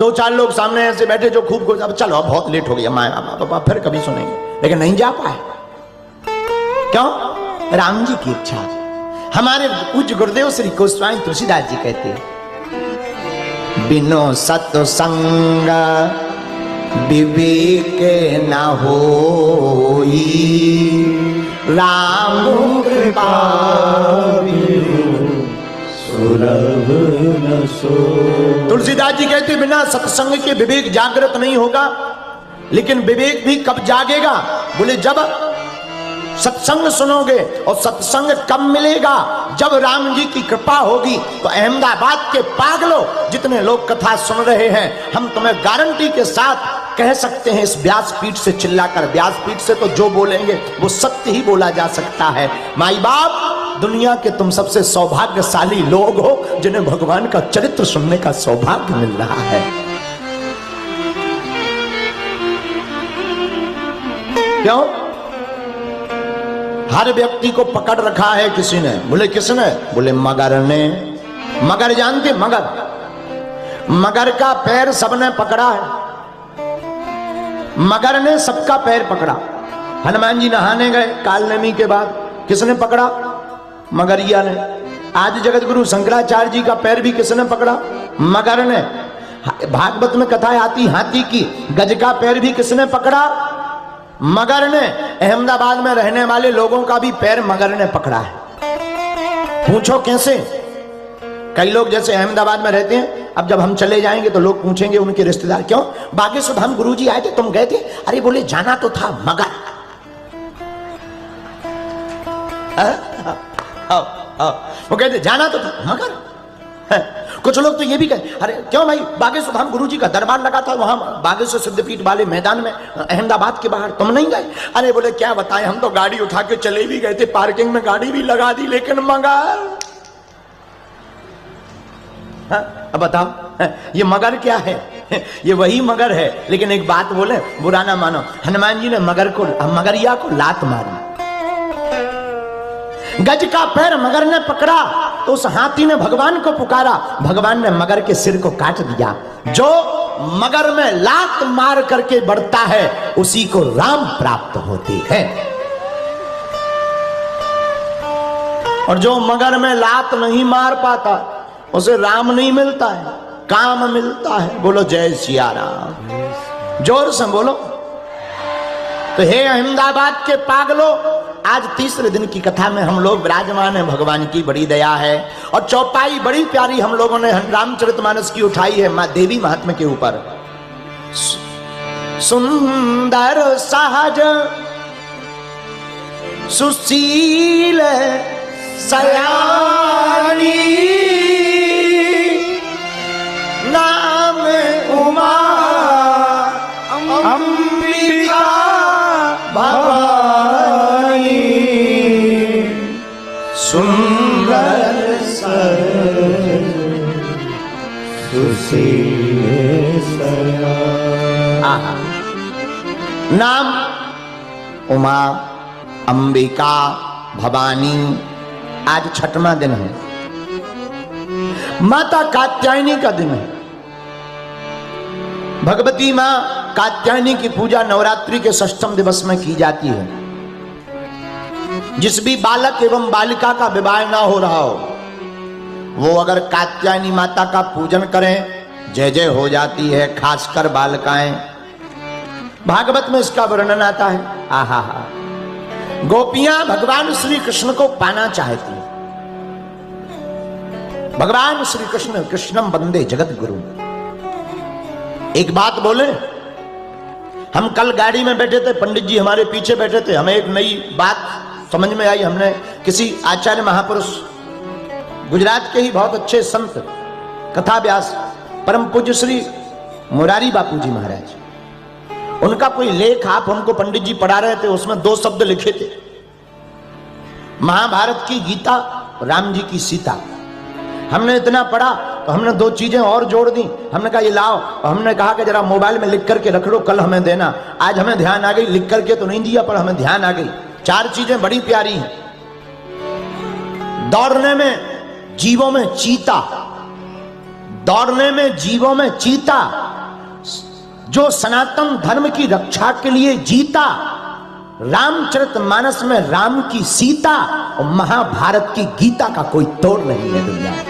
दो चार लोग सामने ऐसे बैठे जो खूब अब चलो बहुत लेट हो गया, माया पापा फिर कभी सुनेंगे, लेकिन नहीं जा पाए। क्यों? राम जी की इच्छा। हमारे पूज्य गुरुदेव श्री गोस्वामी तुलसीदास जी कहते हैं, बिनो सत्संग विवेक न होई, राम कृपा तुलसीदास जी कहते बिना सत्संग के विवेक जागृत नहीं होगा। लेकिन विवेक भी कब जागेगा? बोले जब सत्संग सुनोगे। और सत्संग कब मिलेगा? जब राम जी की कृपा होगी। तो अहमदाबाद के पागलों जितने लोग कथा सुन रहे हैं, हम तुम्हें गारंटी के साथ कह सकते हैं, इस व्यासपीठ से चिल्लाकर, व्यासपीठ से तो जो बोलेंगे वो सत्य ही बोला जा सकता है। माई बाप, दुनिया के तुम सबसे सौभाग्यशाली लोग हो जिन्हें भगवान का चरित्र सुनने का सौभाग्य मिल रहा है। क्यों? हर व्यक्ति को पकड़ रखा है किसी ने। बोले किसने? बोले मगर ने। मगर जानते? मगर का पैर सबने पकड़ा है। मगर ने सबका पैर पकड़ा। हनुमान जी नहाने गए कालनेमी के बाद, किसने पकड़ा? मगरिया ने। आज जगत गुरु शंकराचार्य जी का पैर भी किसने पकड़ा? मगर ने। भागवत में कथा आती हाथी की, गज का पैर भी किसने पकड़ा? मगर ने। अहमदाबाद में रहने वाले लोगों का भी पैर मगर ने पकड़ा है। पूछो कैसे? कई लोग जैसे अहमदाबाद में रहते हैं, अब जब हम चले जाएंगे तो लोग पूछेंगे उनके रिश्तेदार, क्यों बागेश्वर धाम गुरुजी आए थे, तुम गए थे? अरे बोले जाना तो था मगर। वो कहते जाना तो था मगर। कुछ लोग तो ये भी कहे, अरे क्यों भाई, बागेश्वर धाम गुरुजी का दरबार लगा था वहां बागेश्वर सिद्धपीठ वाले मैदान में अहमदाबाद के बाहर, तुम नहीं गए? अरे बोले क्या बताएं, हम तो गाड़ी उठा के चले भी गए थे, पार्किंग में गाड़ी भी लगा दी, लेकिन मगर। अब बताओ ये मगर क्या है? ये वही मगर है। लेकिन एक बात बोले, बुरा ना मानो, हनुमान जी ने मगरिया को लात मारी। गज का पैर मगर ने पकड़ा तो उस हाथी ने भगवान को पुकारा, भगवान ने मगर के सिर को काट दिया। जो मगर में लात मार करके बढ़ता है उसी को राम प्राप्त होती है। और जो मगर में लात नहीं मार पाता उसे राम नहीं मिलता है, काम मिलता है। बोलो जय सिया राम, जोर से बोलो। तो हे अहमदाबाद के पागलों, आज तीसरे दिन की कथा में हम लोग विराजमान हैं। भगवान की बड़ी दया है और चौपाई बड़ी प्यारी हम लोगों ने रामचरितमानस की उठाई है मां देवी महात्म्य के ऊपर। सुंदर सहज सुशील सयानी, नाम उमा अंबिका भवानी, सुंदर सुशील सयानी। नाम उमा अंबिका भवानी। आज छठवां दिन है, माता कात्यायनी का दिन है। भगवती मां कात्यायनी की पूजा नवरात्रि के षष्ठम दिवस में की जाती है। जिस भी बालक एवं बालिका का विवाह ना हो रहा हो, वो अगर कात्यायनी माता का पूजन करें, जय जय हो जाती है, खासकर बालिकाएं। भागवत में इसका वर्णन आता है। आहा हा, गोपियां भगवान श्री कृष्ण को पाना चाहती हैं। भगवान श्री कृष्ण, कृष्णम वंदे जगत गुरु। एक बात बोले, हम कल गाड़ी में बैठे थे, पंडित जी हमारे पीछे बैठे थे, हमें एक नई बात समझ में आई। हमने किसी आचार्य महापुरुष, गुजरात के ही बहुत अच्छे संत कथा व्यास परम पूज्य श्री मुरारी बापू जी महाराज, उनका कोई लेख आप हमको पंडित जी पढ़ा रहे थे, उसमें 2 शब्द लिखे थे, महाभारत की गीता, राम जी की सीता। हमने इतना पढ़ा तो हमने 2 चीजें और जोड़ दी। हमने कहा ये लाओ, और हमने कहा कि जरा मोबाइल में लिख करके रख लो, कल हमें देना। आज हमें ध्यान आ गई, लिख करके तो नहीं दिया पर हमें ध्यान आ गई। 4 चीजें बड़ी प्यारी हैं। दौड़ने में जीवों में चीता, दौड़ने में जीवों में चीता, जो सनातन धर्म की रक्षा के लिए जीता, रामचरितमानस में राम की सीता और महाभारत की गीता का कोई तोड़ नहीं है दुनिया में।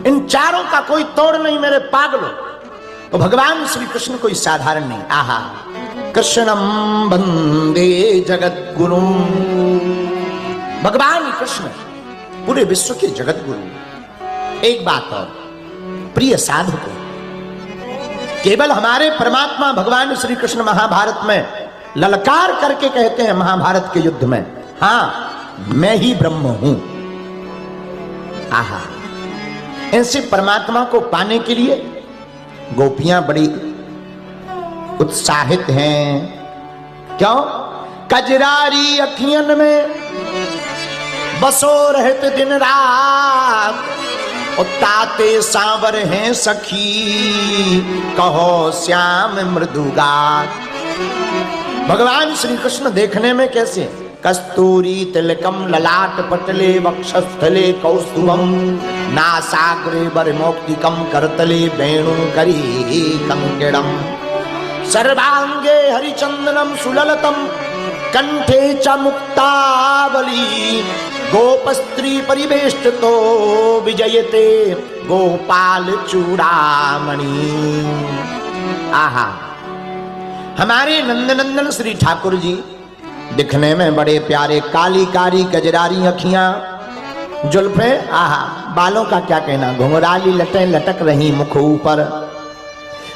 इन चारों का कोई तोड़ नहीं मेरे पागलों। तो भगवान श्री कृष्ण कोई साधारण नहीं। आहा, कृष्णम वंदे जगत गुरु। भगवान कृष्ण पूरे विश्व के जगत गुरु। एक बात और, प्रिय साधकों, केवल हमारे परमात्मा भगवान श्री कृष्ण महाभारत में ललकार करके कहते हैं महाभारत के युद्ध में, हां मैं ही ब्रह्म हूं। आहा, ऐसे परमात्मा को पाने के लिए गोपियां बड़ी उत्साहित हैं। क्यों? कजरारी अखियन में बसो रहते दिन रात, और ताते सांवर हैं सखी कहो श्याम मृदुगात। भगवान श्री कृष्ण देखने में कैसे? कस्तूरी तिलकम ललाट पटले वक्षस्थले कौस्तुभम नासाग्रे बरमौक्तिकम करतले वेणु करी कंकिणम सर्वांगे हरिचंदनम सुललतम कंठे च मुक्तावली गोपस्त्री परिवेष्टितो विजयते गोपाल चूड़ामणि। आहा, हमारे नंदनंदन श्री ठाकुर जी दिखने में बड़े प्यारे, काली कारी गजरारी अखियां, जुल्फे, आहा, बालों का क्या कहना, घुंघराली लटें लटक रही मुख ऊपर,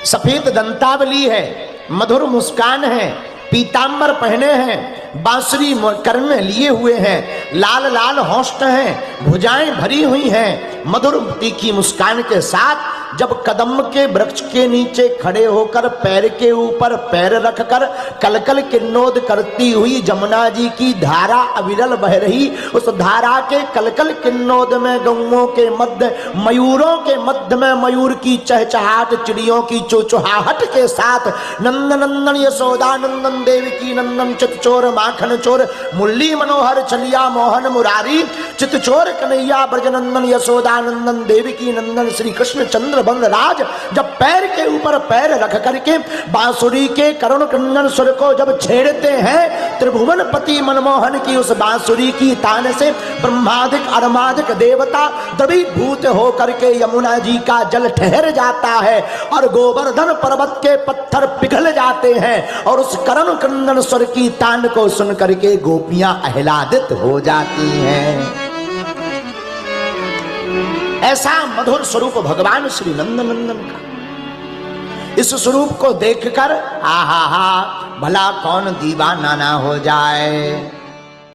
सफेद दंतावली है, मधुर मुस्कान है, पीतांबर पहने हैं, बांसुरी कर में लिए हुए हैं, लाल लाल होंठ हैं, भुजाएं भरी हुई हैं, मधुर तीखी मुस्कान के साथ जब कदम के वृक्ष के नीचे खड़े होकर पैर के ऊपर पैर रखकर कलकल किन्नोद करती हुई जमुना जी की धारा अविरल बह रही, उस धारा के कलकल किन्नोद में गौओं के मध्य, मयूरों के मध्य में मयूर की चहचहाट, चिड़ियों की चुचुहाहट के साथ नंदनंदन यशोदा नंदन देवकी नंदन चितचोर माखन चोर मुरली मनोहर छलिया मोहन मुरारी चितचोर कन्हैया ब्रजनंदन यशोदा नंदन देवकी नंदन श्री कृष्ण चंद्र बलराज जब पैर के ऊपर पैर रख करके बांसुरी के करुण क्रंदन सुर को जब छेड़ते हैं, त्रिभुवन पति मनमोहन की उस बांसुरी की तान से ब्रह्मादिक अरमादिक देवता द्रवीभूत होकर के यमुना जी का जल ठहर जाता है और गोवर्धन पर्वत के पत्थर पिघल जाते हैं, और उस करुण क्रंदन सुर की तान को सुन करके गोपियां आह्लादित हो जाती हैं। ऐसा मधुर स्वरूप भगवान श्री नंदनंदन का। इस स्वरूप को देखकर आहा हा, भला कौन दीवाना ना हो जाए।